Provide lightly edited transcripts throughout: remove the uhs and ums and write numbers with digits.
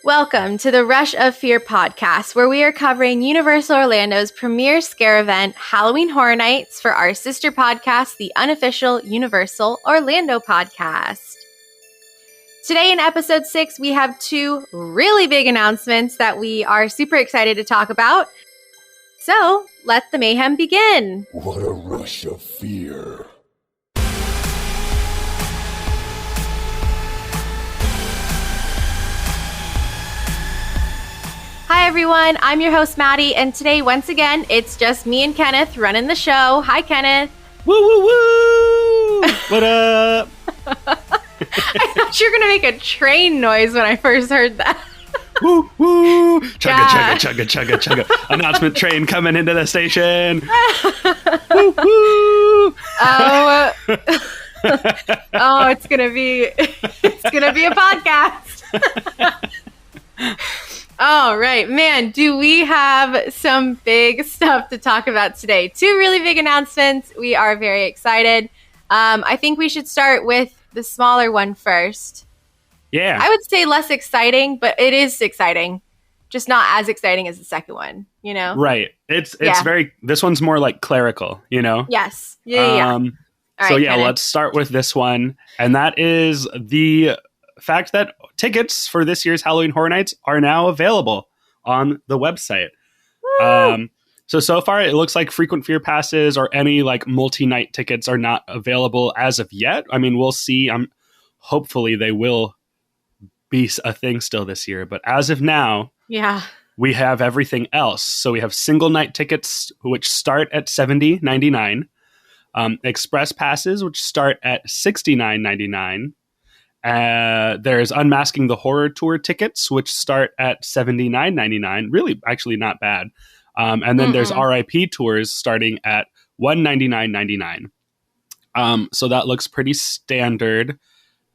Welcome to the Rush of Fear podcast, where we are covering Universal Orlando's premier scare event, Halloween Horror Nights, for our sister podcast, the unofficial Universal Orlando podcast. Today in episode 6, we have two really big announcements that we are super excited to talk about. So, let the mayhem begin. What a rush of fear. Hi everyone, I'm your host Maddie, and today once again it's just me and Kenneth running the show. Hi Kenneth. Woo woo woo! What up? I thought you were gonna make a train noise when I first heard that. Woo woo! Chugga Yeah. chugga chugga chugga chugga. Announcement train coming into the station. Woo woo! Oh, it's gonna be a podcast. All right, man, do we have some big stuff to talk about today? Two really big announcements. We are very excited. I think we should start with the smaller one first. Yeah. I would say less exciting, but it is exciting. Just not as exciting as the second one, you know? Right. It's Yeah. very. This one's more like clerical, you know. Yes. Yeah. All So right, yeah, Kenneth. let's start with this one, and that is the fact that tickets for this year's Halloween Horror Nights are now available on the website. Woo! So far, it looks like frequent fear passes or any like multi-night tickets are not available as of yet. I mean, we'll see. Hopefully they will be a thing still this year, but as of now, Yeah. we have everything else. So we have single night tickets, which start at $70.99. Express passes, which start at $69.99. There's Unmasking the Horror Tour tickets, which start at $79.99. Really, actually not bad. And then there's RIP tours starting at $199.99. So that looks pretty standard.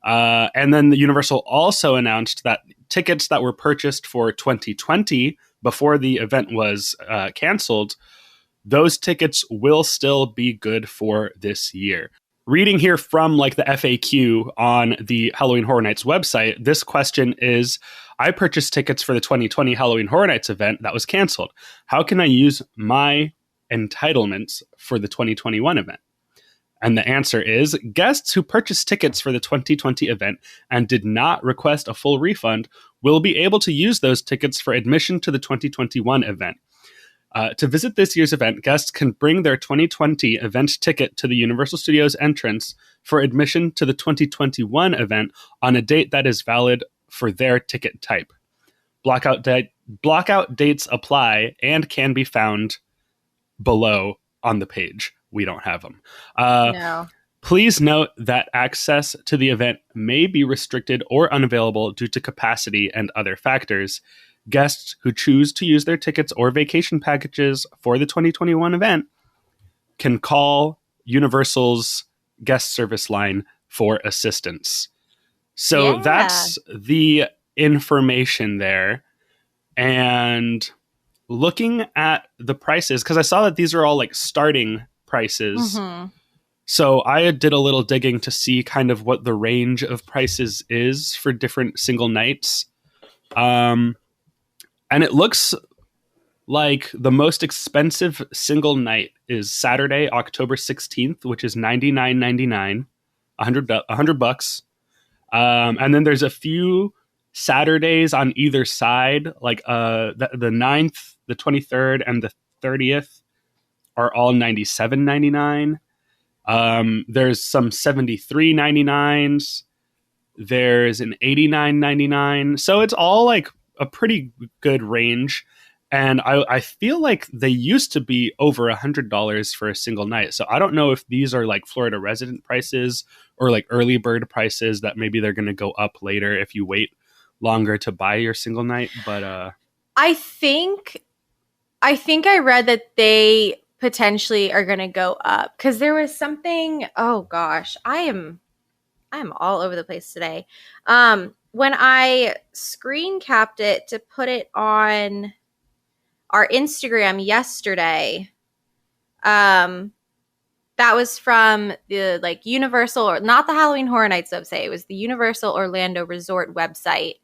And then the Universal also announced that tickets that were purchased for 2020 before the event was canceled, those tickets will still be good for this year. Reading here from like the FAQ on the Halloween Horror Nights website, this question is, I purchased tickets for the 2020 Halloween Horror Nights event that was canceled. How can I use my entitlements for the 2021 event? And the answer is, guests who purchased tickets for the 2020 event and did not request a full refund will be able to use those tickets for admission to the 2021 event. To visit this year's event, guests can bring their 2020 event ticket to the Universal Studios entrance for admission to the 2021 event on a date that is valid for their ticket type. Blockout dates apply and can be found below on the page. We don't have them. No. Please note that access to the event may be restricted or unavailable due to capacity and other factors. Guests who choose to use their tickets or vacation packages for the 2021 event can call Universal's guest service line for assistance. So Yeah. that's the information there. And looking at the prices, because I saw that these are all like starting prices. Mhm. So I did a little digging to see kind of what the range of prices is for different single nights. And it looks like the most expensive single night is Saturday, October 16th, which is $99.99, $100. And then there's a few Saturdays on either side, like the 9th, the 23rd, and the 30th are all $97.99. There's some $73.99s. There's an $89.99. So it's all like a pretty good range. And I feel like they used to be over $100 for a single night. So I don't know if these are like Florida resident prices or like early bird prices that maybe they're going to go up later if you wait longer to buy your single night. But I think I read that they potentially are going to go up because there was something. Oh gosh, I'm all over the place today. When I screen capped it to put it on our Instagram yesterday, that was from the like Universal, or not the Halloween Horror Nights website. It was the Universal Orlando Resort website.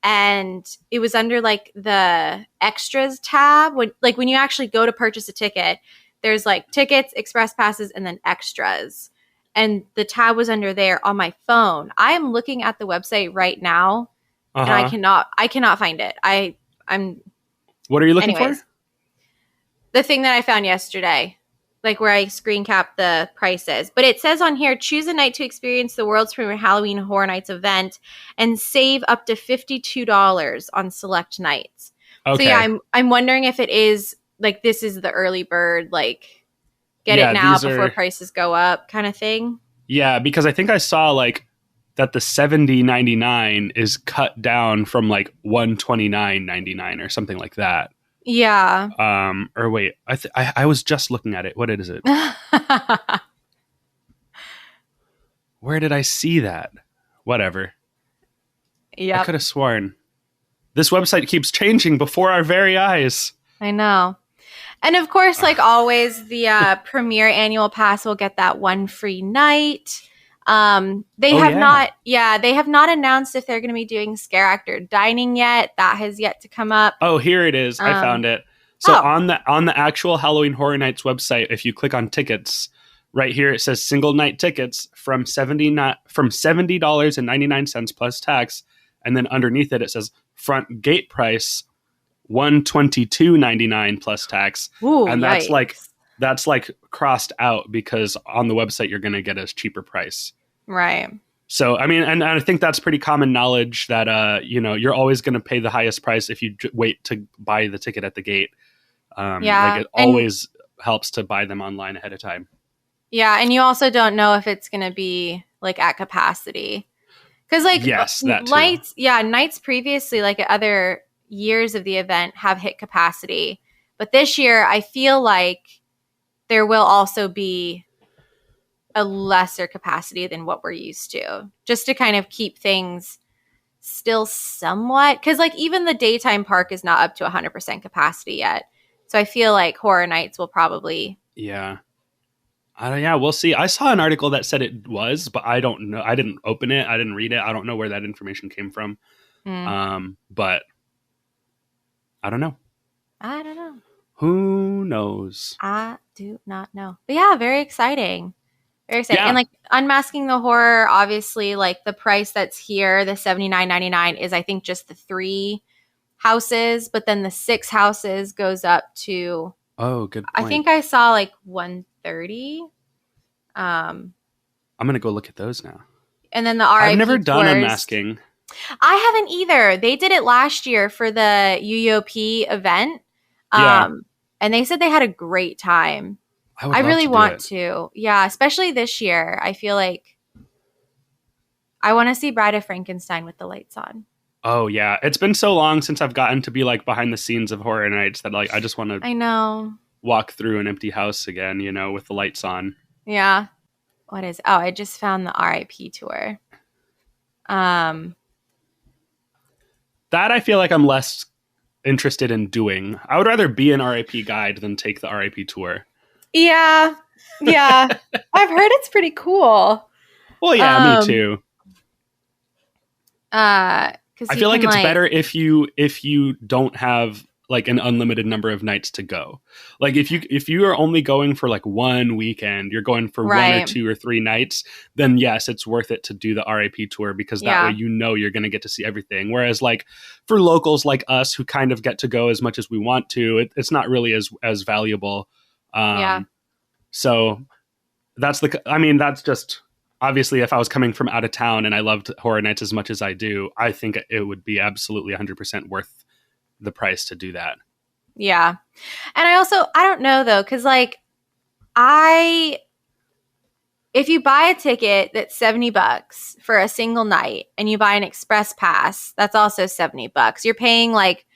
and it was under like the extras tab. When you actually go to purchase a ticket, there's like tickets, express passes, and then extras. And the tab was under there on my phone. I am looking at the website right now, and I cannot find it. I'm What are you looking anyways, for? the thing that I found yesterday, like where I screen capped the prices. But it says on here, choose a night to experience the world's premier Halloween Horror Nights event and save up to $52 on select nights. Okay. So yeah, I'm wondering if it is like this is the early bird, like get it now before prices go up kind of thing. Yeah, because I think I saw like that the $70.99 is cut down from like $129.99 or something like that. Yeah. Or wait, I was just looking at it. What is it? Where did I see that? Whatever. Yeah. I could have sworn. This website keeps changing before our very eyes. I know. And of course, like always, the Premier Annual Pass will get that one free night. They have not announced if they're going to be doing scare actor dining yet. That has yet to come up. Oh, here it is. I found it. So on the actual Halloween Horror Nights website, if you click on tickets, right here it says single night tickets from $70.99 plus tax, and then underneath it says front gate price $122.99 plus tax. Ooh, and yikes. that's like crossed out because on the website you're going to get a cheaper price. Right. So, I mean, and I think that's pretty common knowledge that, you're always going to pay the highest price if you wait to buy the ticket at the gate. Like it always helps to buy them online ahead of time. Yeah. And you also don't know if it's going to be like at capacity. Because like yes, that too. Nights previously, like at other years of the event, have hit capacity. But this year, I feel like there will also be a lesser capacity than what we're used to, just to kind of keep things still somewhat. Because like even the daytime park is not up to 100% capacity yet. So I feel like Horror Nights will probably. Yeah. We'll see. I saw an article that said it was, but I don't know. I didn't open it. I didn't read it. I don't know where that information came from. But I don't know. I don't know. Who knows? I do not know. But yeah, very exciting. Very exciting. Yeah. And like Unmasking the Horror, obviously, like the price that's here, the $79.99 is I think just the 3 houses, but then the 6 houses goes up to good point. I think I saw like $130. I'm gonna go look at those now. And then the RIP I've never done tours. Unmasking. I haven't either. They did it last year for the UUOP event. And they said they had a great time. I really want to. Yeah, especially this year. I feel like I want to see Bride of Frankenstein with the lights on. Oh yeah, it's been so long since I've gotten to be like behind the scenes of Horror Nights that like I just want to. I know. Walk through an empty house again, with the lights on. Yeah. What is? Oh, I just found the RIP tour. That I feel like I'm less interested in doing. I would rather be an RIP guide than take the RIP tour. Yeah. I've heard it's pretty cool. Well, yeah, me too. I feel like it's better if you don't have like an unlimited number of nights to go. Like if you are only going for like one weekend, you're going for 1 or 2 or 3 nights, then yes, it's worth it to do the RIP tour because that way you're going to get to see everything. Whereas like for locals like us who kind of get to go as much as we want to, it's not really as valuable. So that's just obviously if I was coming from out of town and I loved Horror Nights as much as I do, I think it would be absolutely 100% worth the price to do that. Yeah. And I don't know though, because like if you buy a ticket that's $70 for a single night and you buy an express pass, that's also $70. You're paying like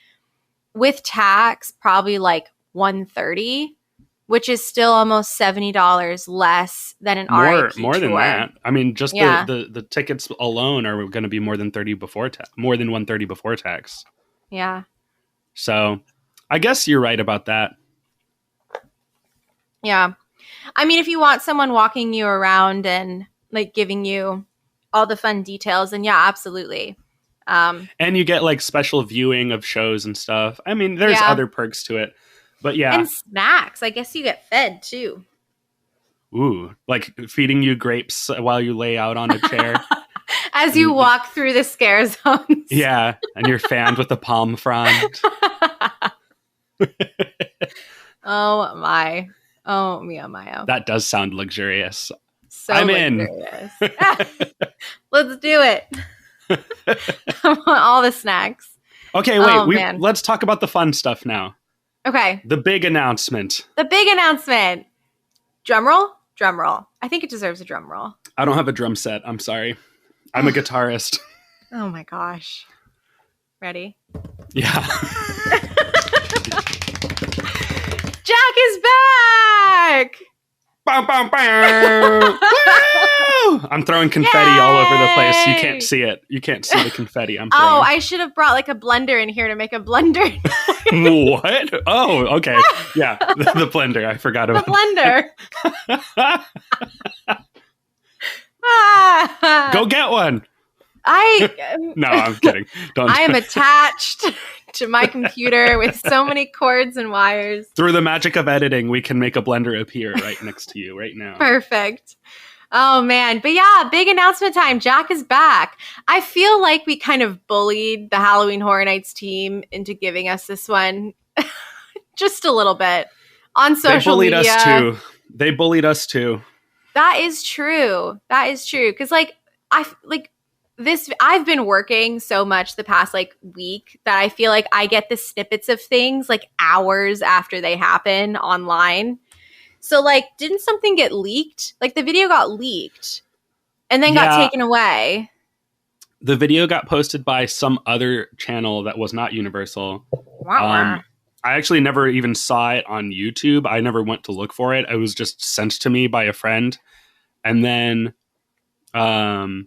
with tax probably like $130, which is still almost $70 less than an RIP more than tour. that. I mean, just the tickets alone are going to be more than more than $130 before tax. Yeah. So I guess you're right about that. Yeah. I mean, if you want someone walking you around and like giving you all the fun details, then yeah, absolutely. And you get like special viewing of shows and stuff. I mean, there's other perks to it. But yeah. And snacks. I guess you get fed too. Ooh, like feeding you grapes while you lay out on a chair. As you walk through the scare zones. Yeah, and you're fanned with a palm frond. Oh my. Oh, Mia Mayo. That does sound luxurious. So I'm luxurious. Let's do it. I want all the snacks. Okay, wait. Let's talk about the fun stuff now. Okay. The big announcement. The big announcement. Drum roll? Drum roll. I think it deserves a drum roll. I don't have a drum set. I'm sorry. I'm a guitarist. Oh my gosh. Ready? Yeah. Jack is back! Bow, bow, bow. Woo! I'm throwing confetti all over the place. You can't see it. You can't see the confetti I'm throwing. Oh, I should have brought like a blender in here to make a blender. What? Oh, okay. Yeah, the blender. I forgot about the blender. Go get one. No, I'm kidding. Don't. I am attached to my computer with so many cords and wires. Through the magic of editing, we can make a blender appear right next to you right now. Perfect. Oh, man. But yeah, big announcement time. Jack is back. I feel like we kind of bullied the Halloween Horror Nights team into giving us this one just a little bit on social media. They bullied us too. That is true. That is true. Because I've been working so much the past week that I feel like I get the snippets of things like hours after they happen online. So didn't something get leaked? The video got leaked and then got taken away. The video got posted by some other channel that was not Universal. Wow. I actually never even saw it on YouTube. I never went to look for it. It was just sent to me by a friend. And then, so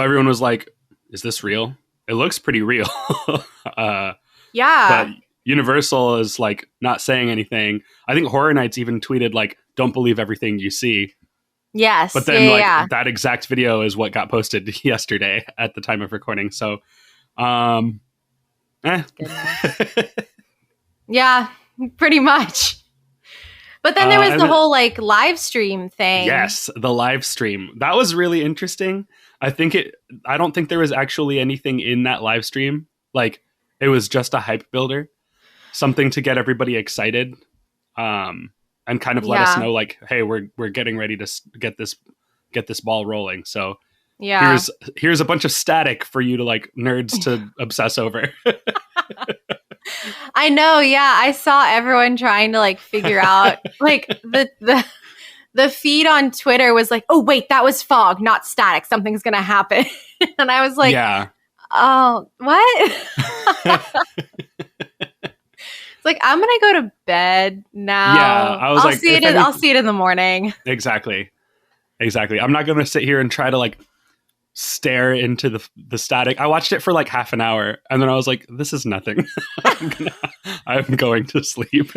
everyone was like, is this real? It looks pretty real. Yeah. But Universal is not saying anything. I think Horror Nights even tweeted don't believe everything you see. Yes. But then that exact video is what got posted yesterday at the time of recording. So, Yeah, pretty much. But then there was the whole live stream thing. Yes, the live stream. That was really interesting. I don't think there was actually anything in that live stream. It was just a hype builder, something to get everybody excited, and kind of let us know hey, we're getting ready to get this ball rolling. So yeah, here's a bunch of static for you to nerds to obsess over. I know. Yeah, I saw everyone trying to figure out the feed on Twitter was oh wait, that was fog, not static. Something's gonna happen, and I was yeah. Oh, what? It's I'm gonna go to bed now. Yeah, I was I'll see it in the morning. Exactly. I'm not gonna sit here and try to stare into the static. I watched it for half an hour, and then I was like, "This is nothing." I'm going to sleep.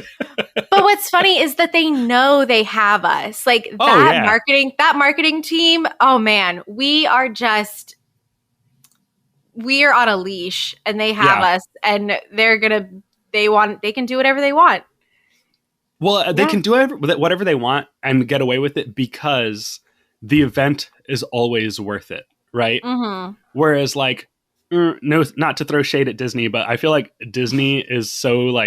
But what's funny is that they know they have us. That marketing team. Oh man, we are on a leash, and they have us, and they can do whatever they want. Well, they can do whatever they want and get away with it because the event is always worth it. Right. Mm-hmm. Whereas no, not to throw shade at Disney, but I feel like Disney is so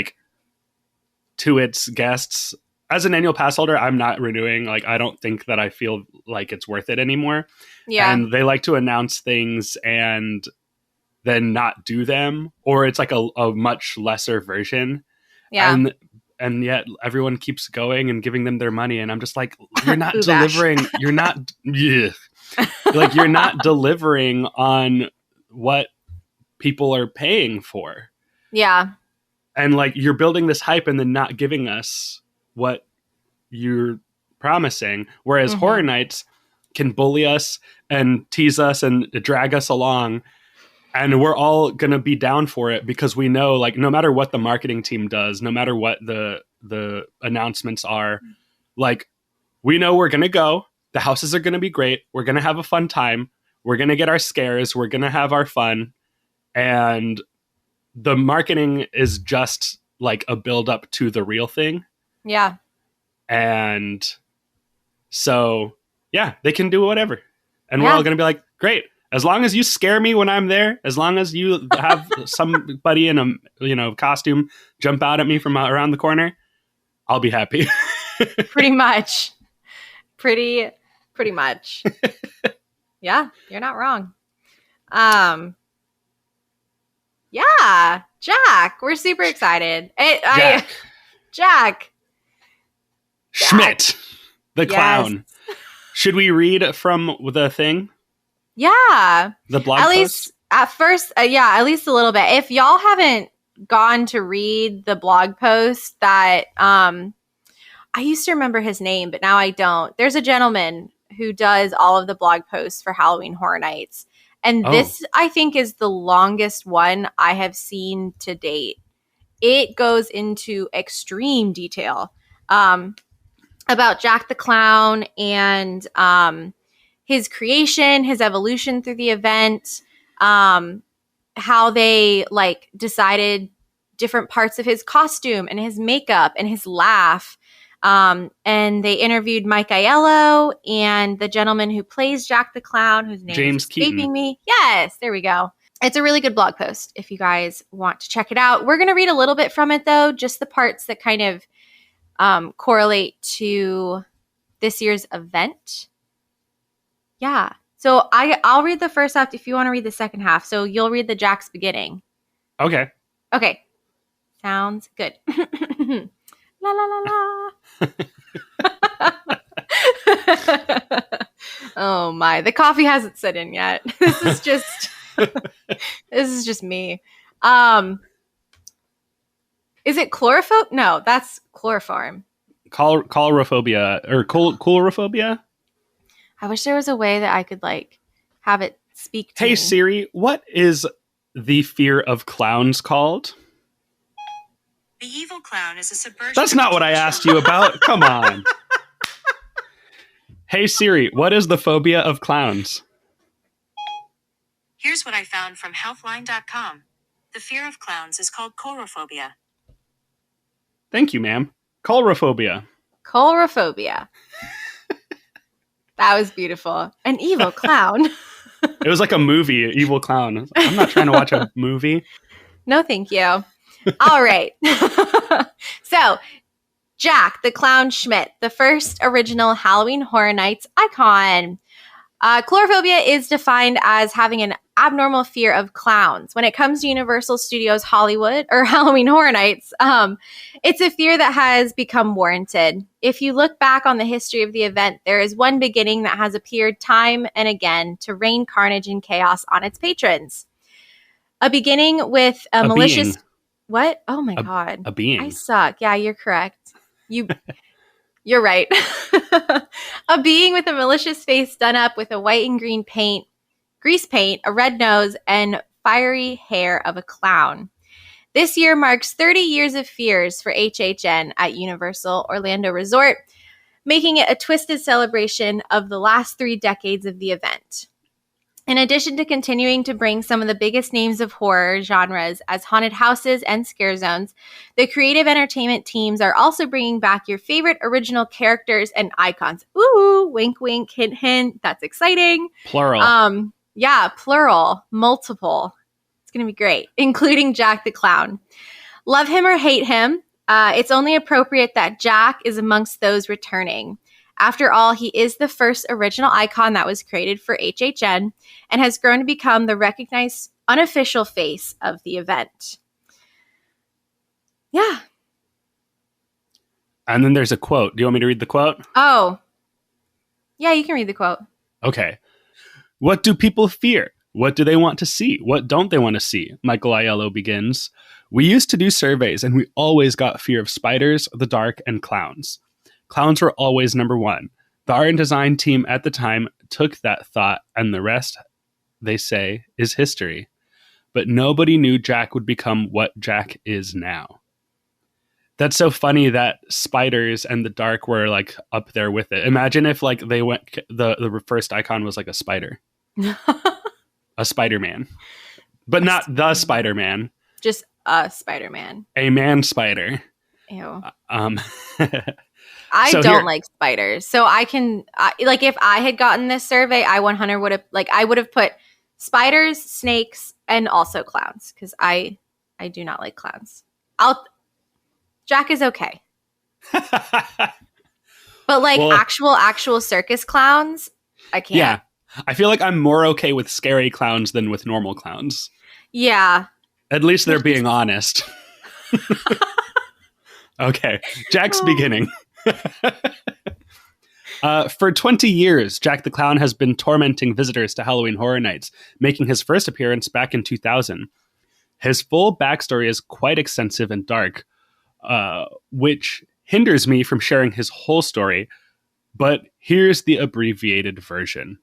to its guests. As an annual pass holder, I'm not renewing. I don't think that I feel like it's worth it anymore. Yeah. And they like to announce things and then not do them, or it's a much lesser version. Yeah. And yet everyone keeps going and giving them their money. And I'm just you're not delivering. You're not. Yeah. You're not delivering on what people are paying for. Yeah. And you're building this hype and then not giving us what you're promising. Whereas Horror Nights can bully us and tease us and drag us along. And we're all going to be down for it because we know no matter what the marketing team does, no matter what the announcements are, we know we're going to go. The houses are going to be great. We're going to have a fun time. We're going to get our scares. We're going to have our fun. And the marketing is just like a build up to the real thing. Yeah. And so, yeah, they can do whatever. And we're Yeah. all going to be like, great. As long as you scare me when I'm there, as long as you have somebody in a costume jump out at me from around the corner, I'll be happy. Pretty much. Pretty much. Yeah, you're not wrong. Yeah, Jack, we're super excited. Jack. Schmidt, the Yes. clown. Should we read from the thing? Yeah. The blog At post? least at first, at least a little bit. If y'all haven't gone to read the blog post that I used to remember his name, but now I don't. There's a gentleman who does all of the blog posts for Halloween Horror Nights. And this, I think, is the longest one I have seen to date. It goes into extreme detail about Jack the Clown and his creation, his evolution through the event, how they decided different parts of his costume and his makeup and his laugh. And they interviewed Mike Aiello and the gentleman who plays Jack the Clown, whose name James is escaping Keaton. me. Yes, there we go. It's a really good blog post if you guys want to check it out. We're going to read a little bit from it, though, just the parts that kind of correlate to this year's event. Yeah. So I'll read the first half if you want to read the second half. So you'll read the Jack's beginning. Okay. Okay. Sounds good. La la la la. Oh my. The coffee hasn't set in yet. This is just me. Is it chlorophobia? No, that's chloroform. Colorophobia or coulrophobia? I wish there was a way that I could have it speak to Hey me. Siri, what is the fear of clowns called? The evil clown is a subversion. That's of not what I asked you about. Come on. Hey Siri, what is the phobia of clowns? Here's what I found from healthline.com. The fear of clowns is called coulrophobia. Thank you, ma'am. Colorophobia. Coulrophobia. That was beautiful. An evil clown. It was like a movie, Evil Clown. I'm not trying to watch a movie. No, thank you. All right. So, Jack the Clown Schmidt, the first original Halloween Horror Nights icon. Coulrophobia is defined as having an abnormal fear of clowns. When it comes to Universal Studios Hollywood or Halloween Horror Nights, it's a fear that has become warranted. If you look back on the history of the event, there is one beginning that has appeared time and again to rain carnage and chaos on its patrons. A beginning with a malicious... being. What? Oh my God. A being. I suck. Yeah, you're correct. You're right. A being with a malicious face done up with a white and green paint, grease paint, a red nose, and fiery hair of a clown. This year marks 30 years of fears for HHN at Universal Orlando Resort, making it a twisted celebration of the last 3 decades of the event. In addition to continuing to bring some of the biggest names of horror genres as haunted houses and scare zones, the creative entertainment teams are also bringing back your favorite original characters and icons. Ooh, wink, wink, hint, hint. That's exciting. Plural. Yeah, plural, multiple. It's going to be great, including Jack the Clown. Love him or hate him, it's only appropriate that Jack is amongst those returning. After all, he is the first original icon that was created for HHN and has grown to become the recognized unofficial face of the event. Yeah. And then there's a quote. Do you want me to read the quote? Oh. Yeah, you can read the quote. Okay. What do people fear? What do they want to see? What don't they want to see? Michael Aiello begins. We used to do surveys and we always got fear of spiders, the dark, and clowns. Clowns were always number one. The art and design team at the time took that thought, and the rest, they say, is history. But nobody knew Jack would become what Jack is now. That's so funny that spiders and the dark were up there with it. Imagine if they went the first icon was a spider. A Spider-Man. But not the Spider-Man. Just a Spider-Man. A man spider. Ew. Um, I So don't here- like spiders. So like if I had gotten this survey, I 100 would have I would have put spiders, snakes, and also clowns because I do not like clowns. Jack is okay. But like Well- actual circus clowns, I can't. Yeah. I feel like I'm more okay with scary clowns than with normal clowns. Yeah. At least they're being honest. Okay, Jack's beginning. For 20 years, Jack the Clown has been tormenting visitors to Halloween Horror Nights, making his first appearance back in 2000. His full backstory is quite extensive and dark, which hinders me from sharing his whole story, but here's the abbreviated version.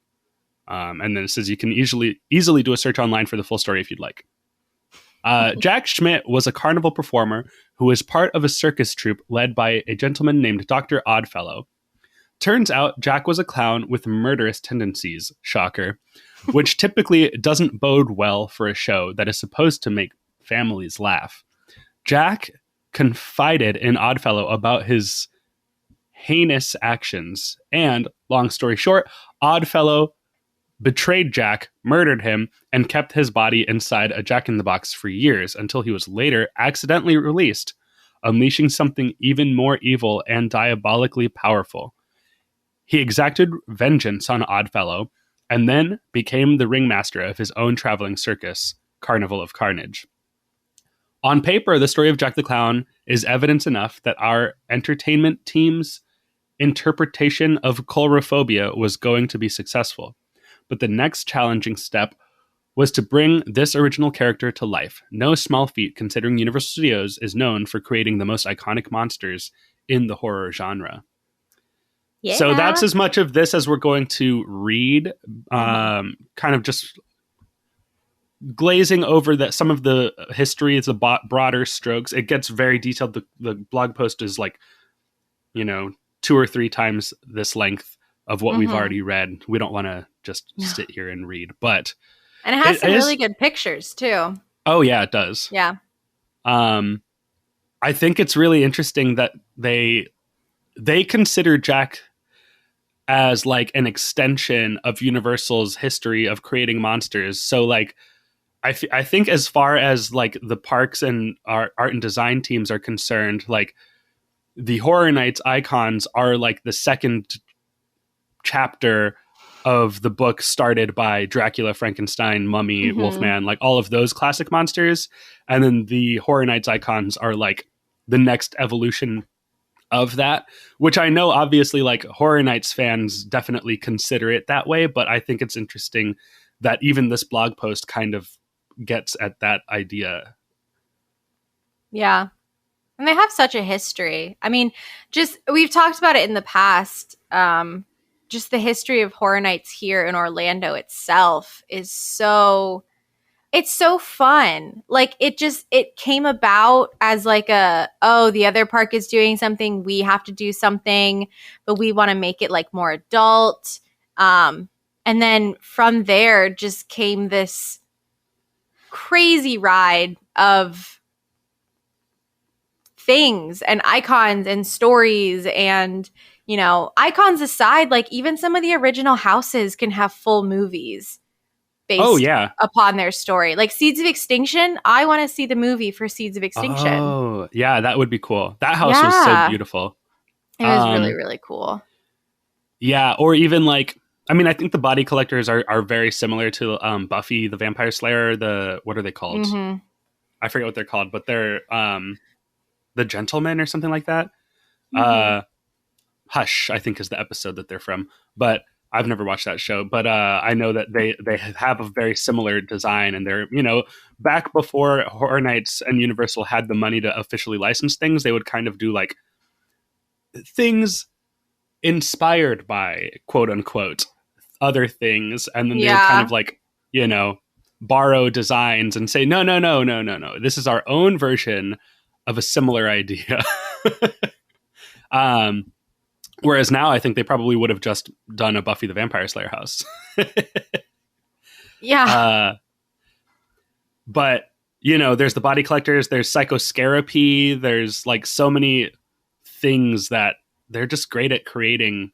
And then it says you can easily do a search online for the full story if you'd like. Jack Schmidt was a carnival performer who was part of a circus troupe led by a gentleman named Dr. Oddfellow. Turns out Jack was a clown with murderous tendencies, shocker, which typically doesn't bode well for a show that is supposed to make families laugh. Jack confided in Oddfellow about his heinous actions, and, long story short, Oddfellow betrayed Jack, murdered him, and kept his body inside a Jack-in-the-Box for years until he was later accidentally released, unleashing something even more evil and diabolically powerful. He exacted vengeance on Oddfellow, and then became the ringmaster of his own traveling circus, Carnival of Carnage. On paper, the story of Jack the Clown is evidence enough that our entertainment team's interpretation of coulrophobia was going to be successful. But the next challenging step was to bring this original character to life. No small feat, considering Universal Studios is known for creating the most iconic monsters in the horror genre. Yeah. So that's as much of this as we're going to read, kind of just glazing over some of the history, it's a broader strokes. It gets very detailed. The blog post is 2 or 3 times this length of what we've already read. We don't want to just sit here and read, but and it has some is- really good pictures too. oh yeah, it does. Yeah. I think it's really interesting that they consider Jack as like an extension of Universal's history of creating monsters. So like, I think as far as like the parks and art and design teams are concerned, like the Horror Nights icons are like the second chapter of the book started by Dracula, Frankenstein, Mummy, Wolfman, like all of those classic monsters. And then the Horror Nights icons are like the next evolution of that, which I know obviously like Horror Nights fans definitely consider it that way, but I think it's interesting that even this blog post kind of gets at that idea. Yeah. And they have such a history. I mean, just we've talked about it in the past. Just the history of Horror Nights here in Orlando itself is it's so fun. Like it came about as like the other park is doing something, we have to do something, but we want to make it like more adult. And then from there just came this crazy ride of things and icons and stories and, icons aside, like even some of the original houses can have full movies based upon their story. Like Seeds of Extinction, I want to see the movie for Seeds of Extinction. Oh, yeah, that would be cool. That house was so beautiful. It was really, really cool. Yeah, or even like, I mean, I think the body collectors are very similar to Buffy the Vampire Slayer. What are they called? Mm-hmm. I forget what they're called, but they're the Gentlemen or something like that. Mm-hmm. Hush, I think is the episode that they're from, but I've never watched that show. But I know that they have a very similar design, and they're back before Horror Nights and Universal had the money to officially license things, they would kind of do like things inspired by quote unquote other things, and then they would kind of like borrow designs and say no, this is our own version of a similar idea. Whereas now I think they probably would have just done a Buffy the Vampire Slayer house. Yeah. But, you know, there's the body collectors, there's Psychoscarapy, there's like so many things that they're just great at creating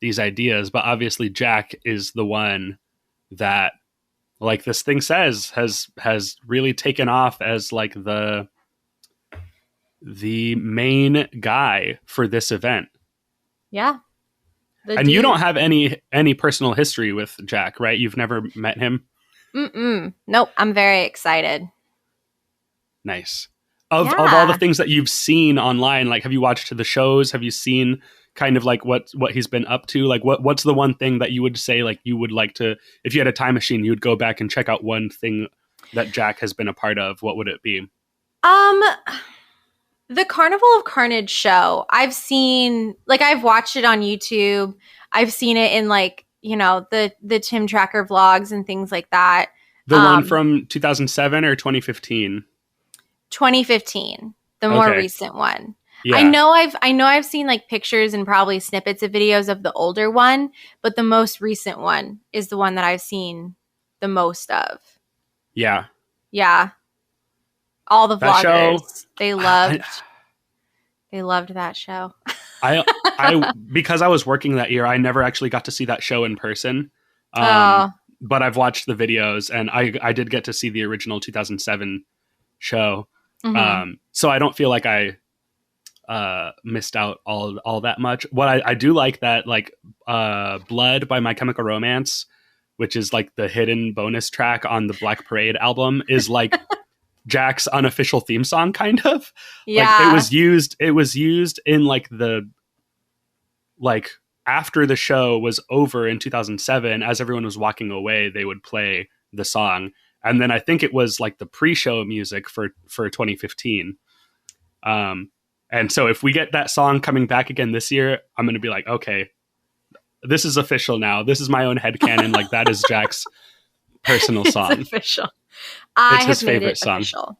these ideas. But obviously Jack is the one that, like this thing says, has really taken off as like the main guy for this event. Yeah. And you don't have any personal history with Jack, right? You've never met him? Nope. I'm very excited. Nice. Of all the things that you've seen online, like have you watched the shows? Have you seen kind of like what he's been up to? Like what's the one thing that you would say like you would like to, if you had a time machine, you would go back and check out one thing that Jack has been a part of? What would it be? The Carnival of Carnage show. I've seen, like, I've watched it on YouTube. I've seen it in like, you know, the Tim Tracker vlogs and things like that. The one from 2007 or 2015? 2015, the more recent one. Yeah. I know I've seen like pictures and probably snippets of videos of the older one, but the most recent one is the one that I've seen the most of. Yeah. Yeah. All the That vloggers, show, they loved that show. I because I was working that year, I never actually got to see that show in person. But I've watched the videos, and I did get to see the original 2007 show. Mm-hmm. So I don't feel like I missed out all that much. What I do like that, like Blood by My Chemical Romance, which is like the hidden bonus track on the Black Parade album, is like Jack's unofficial theme song, kind of. Yeah. Like it was used in like after the show was over in 2007, as everyone was walking away, they would play the song. And then I think it was like the pre-show music for 2015. And so if we get that song coming back again this year, I'm going to be like, okay, this is official now. This is my own headcanon. Like that is Jack's personal song. It's official. It's his favorite song. Official.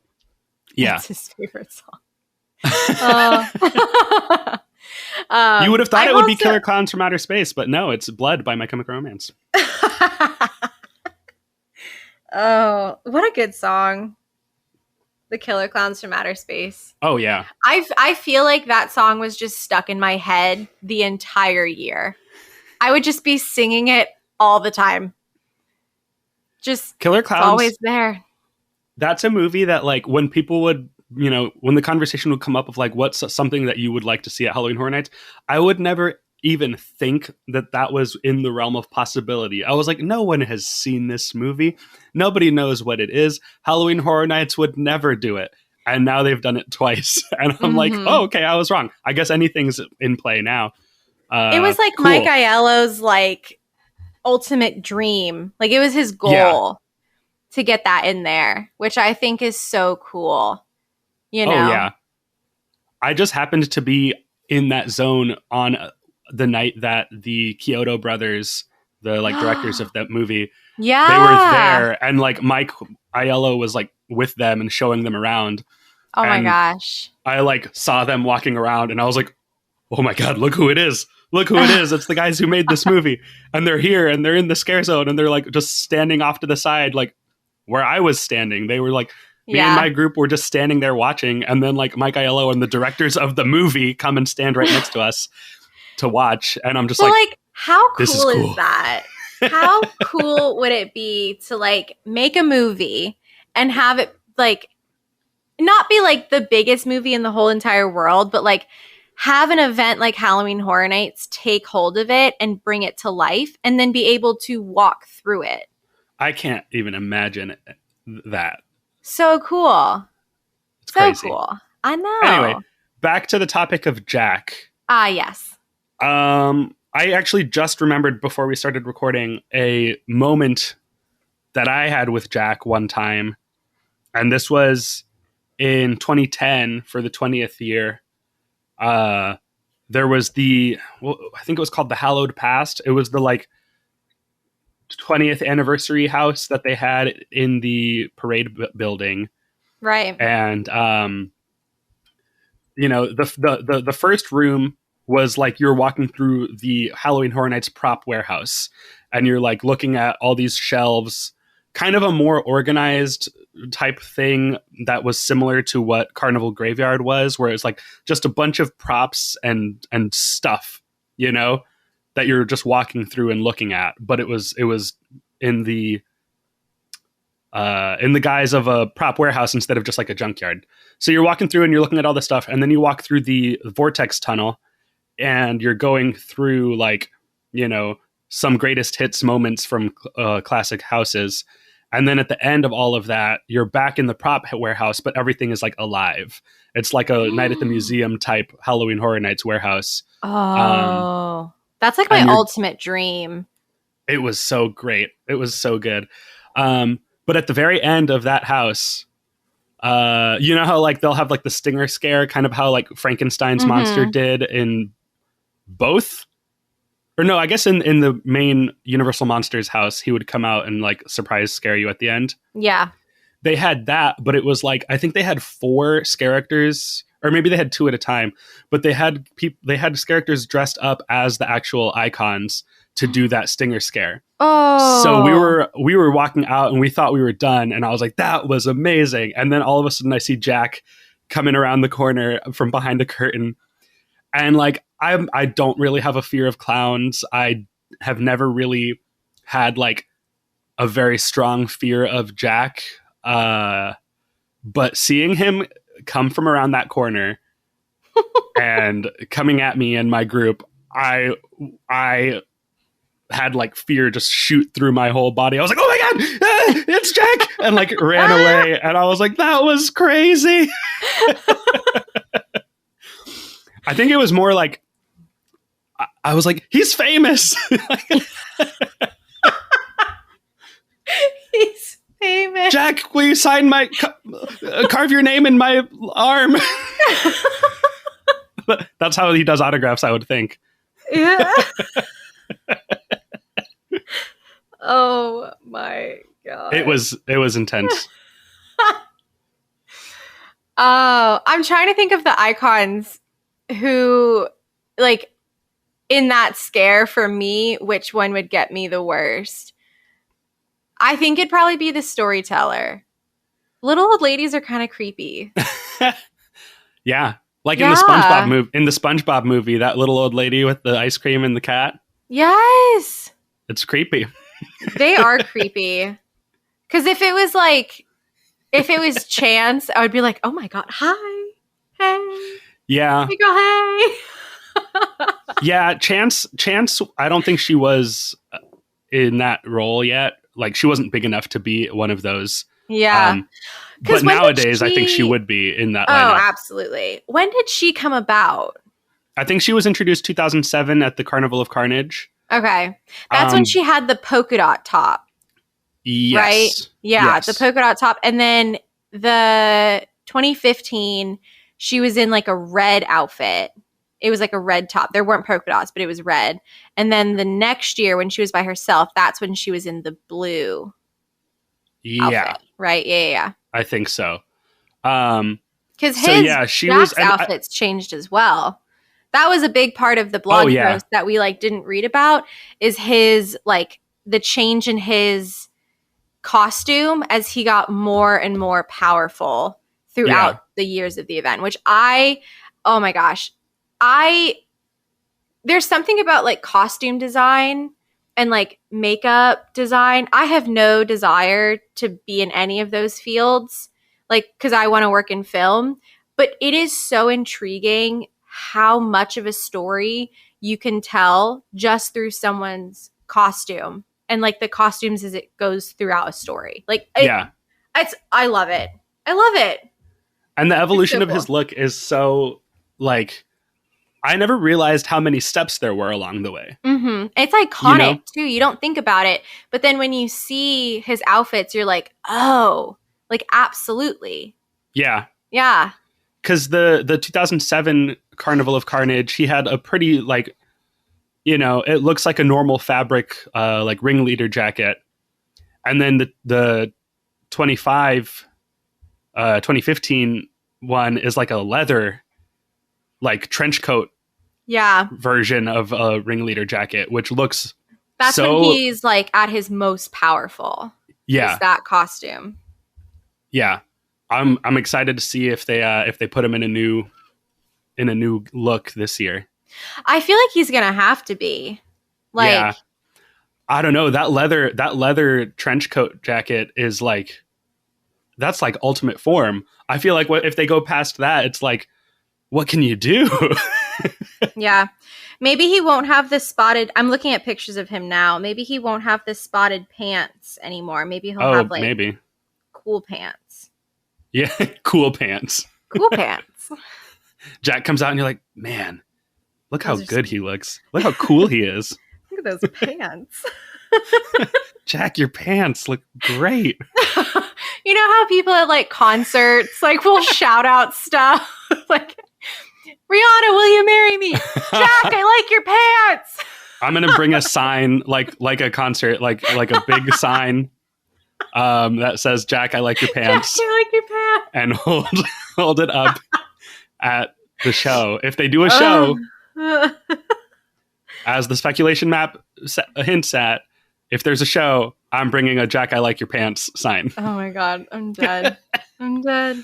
Yeah. It's his favorite song. You would have thought it would be Killer Clowns from Outer Space, but no, it's Blood by My Chemical Romance. Oh, what a good song. The Killer Clowns from Outer Space. Oh, yeah. I feel like that song was just stuck in my head the entire year. I would just be singing it all the time. Just Killer Clowns, always there. That's a movie that, like, when people would, you know, when the conversation would come up of like, what's something that you would like to see at Halloween Horror Nights, I would never even think that was in the realm of possibility. I was like, no one has seen this movie. Nobody knows what it is. Halloween Horror Nights would never do it. And now they've done it twice. And I'm like, oh, okay, I was wrong. I guess anything's in play now. It was like cool. Mike Aiello's like ultimate dream. Like it was his goal to get that in there, which I think is so cool. You know? Oh, yeah. I just happened to be in that zone on the night that the Kyoto brothers, the like directors of that movie, they were there, and like Mike Aiello was like with them and showing them around. Oh my gosh. I like saw them walking around and I was like, oh my God, look who it is. Look who it is. It's the guys who made this movie. And they're here and they're in the scare zone and they're like just standing off to the side, like where I was standing. They were like, me and my group were just standing there watching. And then like Mike Aiello and the directors of the movie come and stand right next to us to watch. And I'm just like, how cool is that? How cool would it be to like make a movie and have it like not be like the biggest movie in the whole entire world, but like have an event like Halloween Horror Nights take hold of it and bring it to life and then be able to walk through it. I can't even imagine that. So cool. It's crazy. Cool. I know. Anyway, back to the topic of Jack. Yes. I actually just remembered before we started recording a moment that I had with Jack one time. And this was in 2010 for the 20th year. There was I think it was called the Hallowed Past. It was the like 20th anniversary house that they had in the parade building. Right. And, you know, the first room was like you're walking through the Halloween Horror Nights prop warehouse and you're like looking at all these shelves kind of a more organized type thing that was similar to what Carnival Graveyard was, where it's like just a bunch of props and stuff, you know, that you're just walking through and looking at. But it was in the guise of a prop warehouse instead of just like a junkyard. So you're walking through and you're looking at all this stuff, and then you walk through the vortex tunnel, and you're going through like, you know, some greatest hits moments from classic houses. And then at the end of all of that, you're back in the prop warehouse, but everything is like alive. It's like a Night at the Museum type Halloween Horror Nights warehouse. Oh, that's like my ultimate dream. It was so great. It was so good. But at the very end of that house, you know how like they'll have like the stinger scare, kind of how like Frankenstein's monster did in both? Or no, I guess in the main Universal Monsters house, he would come out and like surprise scare you at the end. Yeah. They had that, but it was like, I think they had 4 characters, or maybe they had 2 at a time, but they had characters dressed up as the actual icons to do that stinger scare. Oh. So we were walking out and we thought we were done, and I was like, that was amazing. And then all of a sudden I see Jack coming around the corner from behind a curtain. And like, I don't really have a fear of clowns. I have never really had like a very strong fear of Jack. But seeing him come from around that corner and coming at me and my group, I had like fear just shoot through my whole body. I was like, oh my God, it's Jack. And like ran away. And I was like, that was crazy. I think it was more like, I was like, he's famous. He's famous. Jack, will you sign my, carve your name in my arm? That's how he does autographs, I would think. Yeah. Oh my God. It was intense. Oh, I'm trying to think of the icons who, like, in that scare for me, which one would get me the worst? I think it'd probably be the storyteller. Little old ladies are kind of creepy. Yeah. Like in the SpongeBob movie, that little old lady with the ice cream and the cat. Yes. It's creepy. They are creepy. Because if it was Chance, I would be like, oh my God, hi. Hey. Yeah. Hey, girl, hey. Yeah, Chance, I don't think she was in that role yet. Like, she wasn't big enough to be one of those. Yeah. But nowadays, I think she would be in that lineup. Oh, absolutely. When did she come about? I think she was introduced 2007 at the Carnival of Carnage. Okay. That's when she had the polka dot top. Yes. Right? Yeah, yes. The polka dot top. And then the 2015, she was in like a red outfit. It was like a red top. There weren't polka dots, but it was red. And then the next year when she was by herself, that's when she was in the blue outfit. Right? Yeah. I think so. Because Jack's outfits changed as well. That was a big part of the blog post that we like didn't read about, is his like the change in his costume as he got more and more powerful throughout the years of the event, which oh my gosh, there's something about like costume design and like makeup design. I have no desire to be in any of those fields, like, because I want to work in film, but it is so intriguing how much of a story you can tell just through someone's costume and like the costumes as it goes throughout a story. Like, I love it. I love it. And the evolution of his look is so like, I never realized how many steps there were along the way. Mm-hmm. It's iconic too. You don't think about it, but then when you see his outfits, you're like, oh, like absolutely. Yeah. Yeah. Because the 2007 Carnival of Carnage, he had a pretty like, you know, it looks like a normal fabric like ringleader jacket. And then the 2015 one is like a leather like trench coat version of a ringleader jacket, which looks that's when he's like at his most powerful. Yeah. is that costume. Yeah. I'm excited to see if they put him in a new look this year. I feel like he's gonna have to be. Like, Yeah. I don't know. That leather trench coat jacket is like, that's like ultimate form. I feel like if they go past that, it's like, what can you do? yeah. Maybe he won't have the spotted. I'm looking at pictures of him now. Maybe he won't have the spotted pants anymore. Maybe he'll have like maybe. cool pants. Yeah, cool pants. Cool pants. Jack comes out and you're like, man, look how Those are good he looks. Look how cool he is. Look at those pants. Jack, your pants look great. You know how people at like concerts like will shout out stuff like, Rihanna, will you marry me? Jack, I like your pants. I'm gonna bring a sign like a concert, like a big sign that says "Jack, I like your pants," Jack, I like your pants. and hold it up at the show. If they do a show, as the speculation map hints at, if there's a show, I'm bringing a "Jack, I like your pants" sign. Oh my god, I'm dead. I'm dead.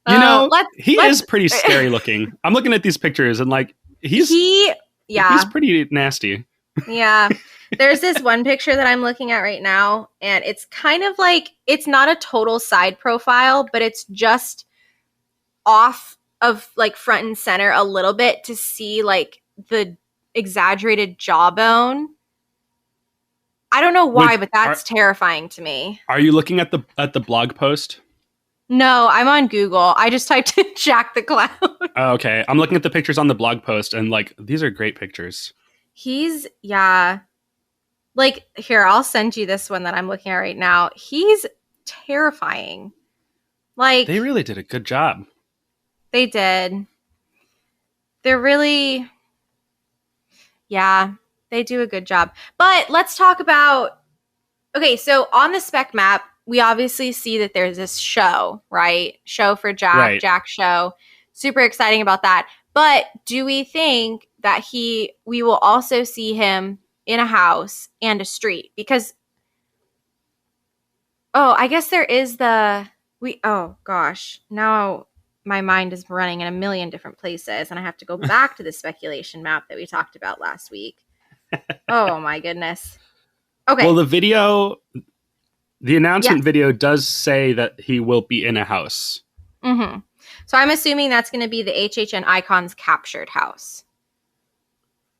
You know, he let's- is pretty scary looking. I'm looking at these pictures and like he's pretty nasty. Yeah. There's this one picture that I'm looking at right now, and it's kind of like, it's not a total side profile, but it's just off of like front and center a little bit to see like the exaggerated jawbone. I don't know why, but that's terrifying to me. Are you looking at the blog post? No, I'm on Google. I just typed in Jack the Clown. Oh, okay. I'm looking at the pictures on the blog post, and like these are great pictures. He's, yeah. Like, here, I'll send you this one that I'm looking at right now. He's terrifying. Like, They really did a good job. they did. They're really, yeah, they do a good job. But let's talk about, okay, so on the spec map, we obviously see that there's this show, right? Show for Jack, Right. Jack show. Super exciting about that. But do we think that we will also see him in a house and a street? Because, I guess there is oh gosh, now my mind is running in a million different places and I have to go back to the speculation map that we talked about last week. Oh my goodness. Okay. Well, the announcement video does say that he will be in a house. Mm-hmm. So I'm assuming that's going to be the HHN Icons captured house.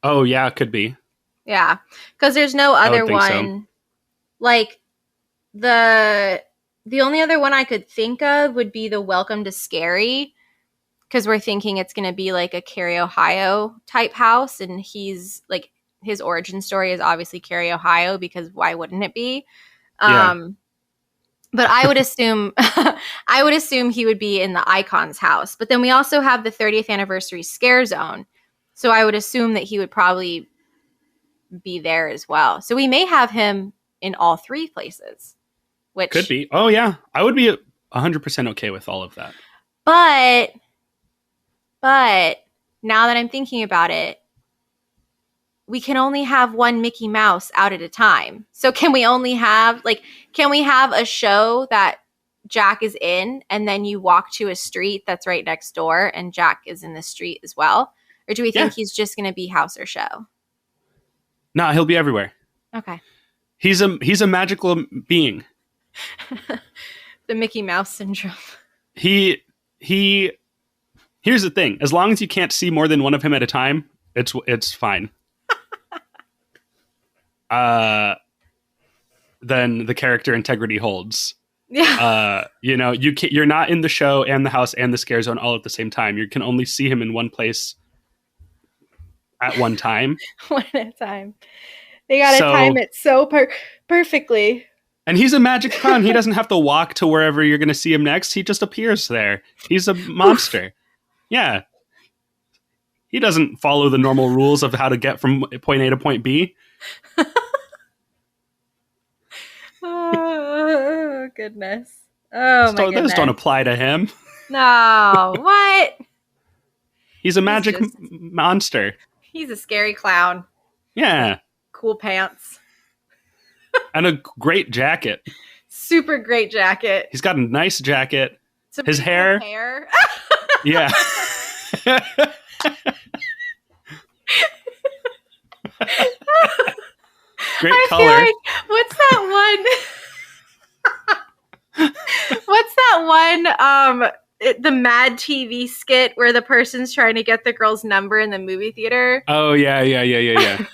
Oh yeah, it could be. Yeah, because there's no other think so. one. Like the only other one I could think of would be the Welcome to Scary, because we're thinking it's going to be like a Cary, Ohio type house, and he's like, his origin story is obviously Cary, Ohio, because why wouldn't it be? Yeah. But I would assume he would be in the Icons house. But then we also have the 30th anniversary Scare Zone, so I would assume that he would probably be there as well. So we may have him in all three places, which Could be. Oh yeah, I would be 100% okay with all of that. But now that I'm thinking about it, we can only have one Mickey Mouse out at a time. So can we have a show that Jack is in and then you walk to a street that's right next door and Jack is in the street as well? Or do we think he's just going to be house or show? No, he'll be everywhere. Okay. He's a magical being. The Mickey Mouse syndrome. Here's the thing. As long as you can't see more than one of him at a time, it's fine. Then the character integrity holds. Yeah. You're not in the show and the house and the Scare Zone all at the same time. You can only see him in one place at one time. One at a time. They got to time it so perfectly. And he's a magic clown. He doesn't have to walk to wherever you're going to see him next. He just appears there. He's a monster. Yeah. He doesn't follow the normal rules of how to get from point A to point B. Oh, goodness. Oh, my goodness. Those don't apply to him. No. What? He's a magic monster. He's a scary clown. Yeah. Cool pants. And a great jacket. Super great jacket. He's got a nice jacket. Some His beautiful hair. Yeah. Great I color. feel like, what's that one? The Mad TV skit where the person's trying to get the girl's number in the movie theater. Oh, yeah.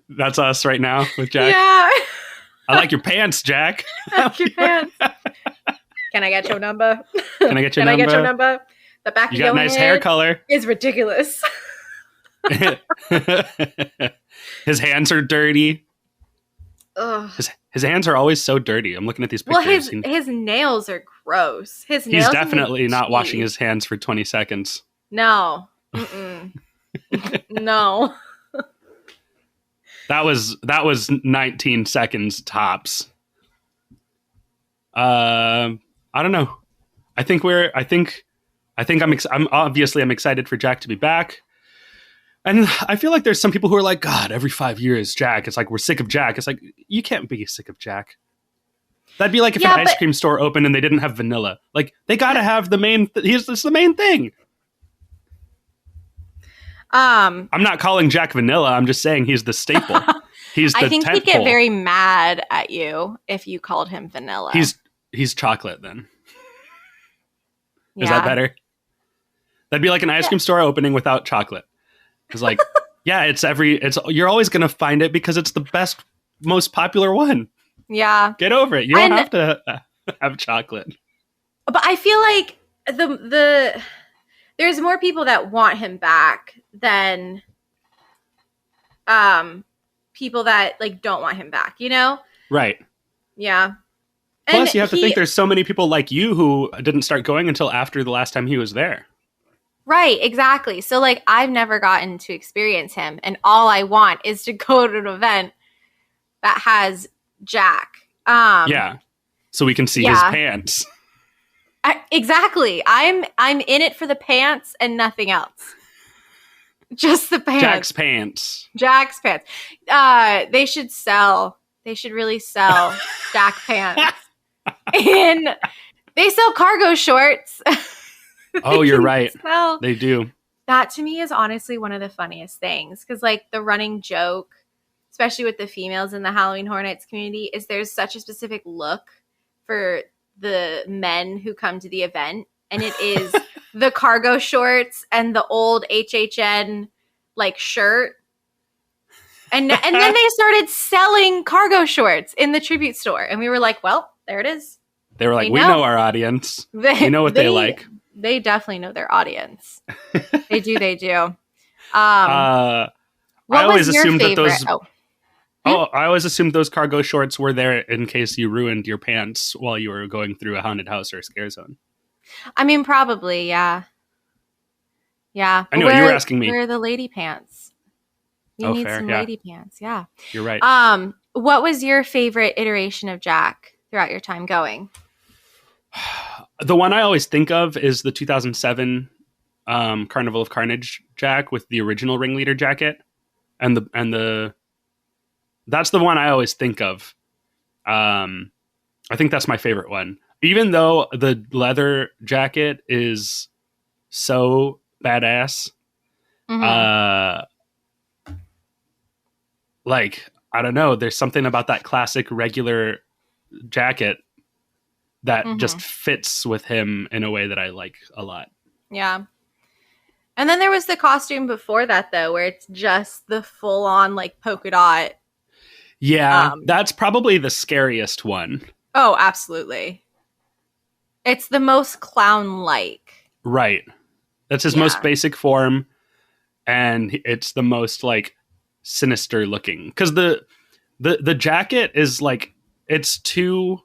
That's us right now with Jack. Yeah. I like your pants, Jack. I like your pants. Can I get your number? Can I get your Can number? I get your number? The back You of got your nice head hair color. is ridiculous. His hands are dirty. Ugh. His hands are always so dirty. I'm looking at these Well, pictures. his nails are gross. His nails. He's and definitely his not washing teeth. his hands for 20 seconds. No. Mm-mm. No. That was 19 seconds tops. I don't know. I'm obviously excited for Jack to be back. And I feel like there's some people who are like, God, every 5 years, Jack. It's like, we're sick of Jack. It's like, you can't be sick of Jack. That'd be like if an ice cream store opened and they didn't have vanilla. Like, they got to have the main, it's the main thing. I'm not calling Jack vanilla. I'm just saying he's the staple. He's the I think he'd tentpole. get very mad at you if you called him vanilla. He's chocolate then. Yeah. Is that better? That'd be like an ice cream store opening without chocolate. It's like, yeah, you're always going to find it because it's the best, most popular one. Yeah. Get over it. You don't have to have chocolate. But I feel like there's more people that want him back than people that like don't want him back, you know? Right. Yeah. Plus, you have to think there's so many people like you who didn't start going until after the last time he was there. Right, exactly. So like I've never gotten to experience him, and all I want is to go to an event that has Jack. Yeah. So we can see his pants. Exactly. I'm in it for the pants and nothing else. Just the pants. Jack's pants. They should really sell Jack pants. And they sell cargo shorts. Oh, you're right. Sell. They do. That to me is honestly one of the funniest things, because like the running joke, especially with the females in the Halloween Horror Nights community, is there's such a specific look for the men who come to the event, and it is the cargo shorts and the old HHN like shirt. And then they started selling cargo shorts in the tribute store, and we were like, well, there it is. They were like, we know our audience. We know what they like. They definitely know their audience. They do. I always assumed that those. I always assumed those cargo shorts were there in case you ruined your pants while you were going through a haunted house or a scare zone. I mean, probably, yeah. Yeah. I know you were asking me. Where are the lady pants? You need some lady pants, yeah. You're right. What was your favorite iteration of Jack throughout your time going? The one I always think of is the 2007 Carnival of Carnage Jack with the original ringleader jacket, and the that's the one I always think of. I think that's my favorite one, even though the leather jacket is so badass. Mm-hmm. Like, I don't know, there's something about that classic regular jacket that just fits with him in a way that I like a lot. Yeah. And then there was the costume before that, though, where it's just the full-on, like, polka dot. Yeah, that's probably the scariest one. Oh, absolutely. It's the most clown-like. Right. That's his most basic form, and it's the most, like, sinister looking. Because the jacket is, like, it's too,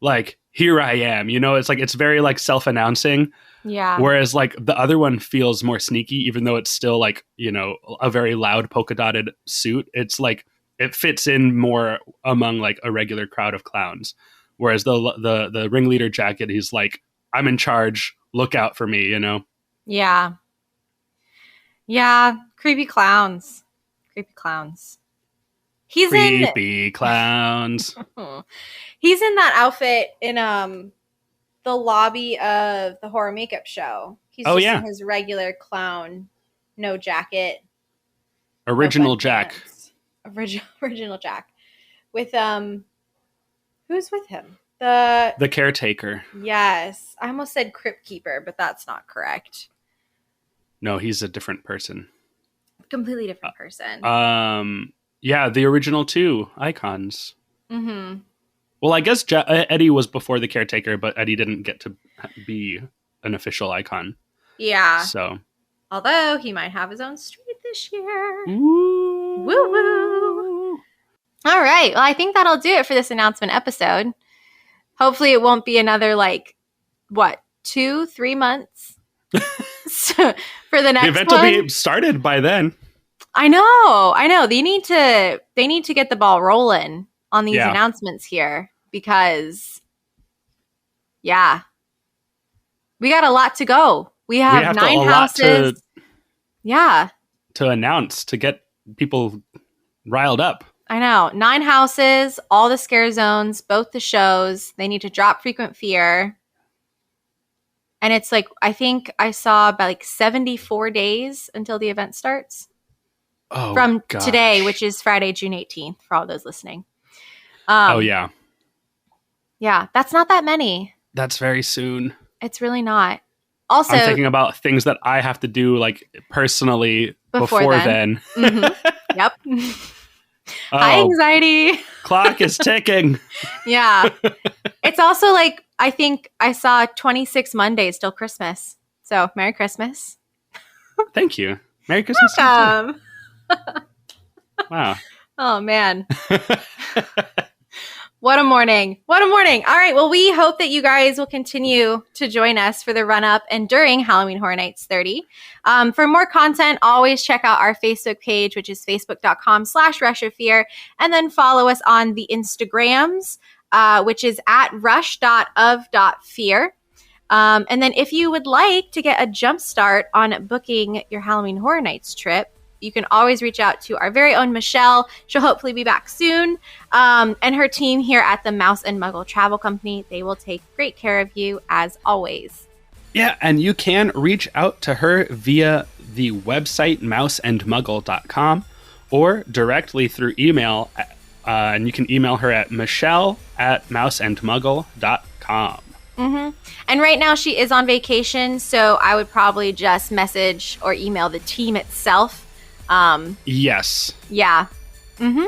like, here I am, you know? It's like, it's very, like, self-announcing. Yeah. Whereas, like, the other one feels more sneaky, even though it's still, like, you know, a very loud polka dotted suit. It's like, it fits in more among, like, a regular crowd of clowns. Whereas the ringleader jacket, he's like, I'm in charge. Look out for me, you know? Yeah. Yeah. Creepy clowns. He's in Creepy clowns. he's in that outfit in the lobby of the horror makeup show. He's Oh, just yeah. in his regular clown, no jacket. Original no Jack. pants. Original Jack. With who's with him? The The caretaker. Yes. I almost said Crypt Keeper, but that's not correct. No, he's a different person. Completely different person. Yeah, the original two icons. Mm-hmm. Well, I guess Eddie was before the caretaker, but Eddie didn't get to be an official icon. Yeah. So, Although he might have his own street this year. woo Woo woo. All right. Well, I think that'll do it for this announcement episode. Hopefully it won't be another 2-3 months so, for the next The event one. will be started by then. I know. They need to get the ball rolling on these Yeah. announcements here because, yeah, we got a lot to go. We have 9 a lot houses. Yeah, to announce to get people riled up. I know. 9 houses, all the scare zones, both the shows. They need to drop Frequent Fear. And it's I think I saw about 74 days until the event starts. Oh, From gosh. today, which is Friday, June 18th, for all those listening. Oh, yeah. Yeah, that's not that many. That's very soon. It's really not. Also, I'm thinking about things that I have to do personally before then. Mhm. Yep. Oh, High anxiety. clock is ticking. Yeah. It's also I think I saw 26 Mondays till Christmas. So Merry Christmas. Thank you. Merry Christmas. to you too. Wow. Oh man. What a morning. What a morning. All right. Well, we hope that you guys will continue to join us for the run up and during Halloween Horror Nights 30. For more content, always check out our Facebook page, which is facebook.com/rushofear. And then follow us on the Instagrams, which is at rush.of.fear. And then if you would like to get a jump start on booking your Halloween Horror Nights trip, you can always reach out to our very own Michelle. She'll hopefully be back soon. And her team here at the Mouse and Muggle Travel Company. They will take great care of you as always. Yeah, and you can reach out to her via the website mouseandmuggle.com or directly through email. And you can email her at michelle@mouseandmuggle.com. Mm-hmm. And right now she is on vacation, so I would probably just message or email the team itself. Yes. Yeah. Mm-hmm.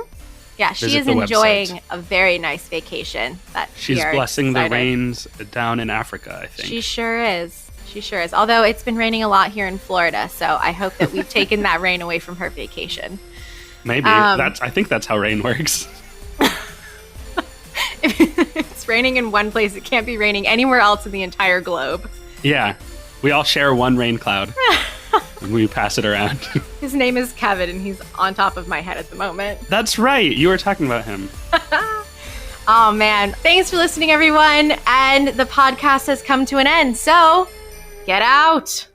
Yeah, she Visit is the enjoying website. a very nice vacation. She's blessing the rains down in Africa, I think. She sure is. She sure is. Although it's been raining a lot here in Florida, so I hope that we've taken that rain away from her vacation. Maybe. I think that's how rain works. If it's raining in one place, it can't be raining anywhere else in the entire globe. Yeah. We all share one rain cloud. And we pass it around. His name is Kevin, and he's on top of my head at the moment. That's right. You were talking about him. Oh, man. Thanks for listening, everyone. And the podcast has come to an end. So get out.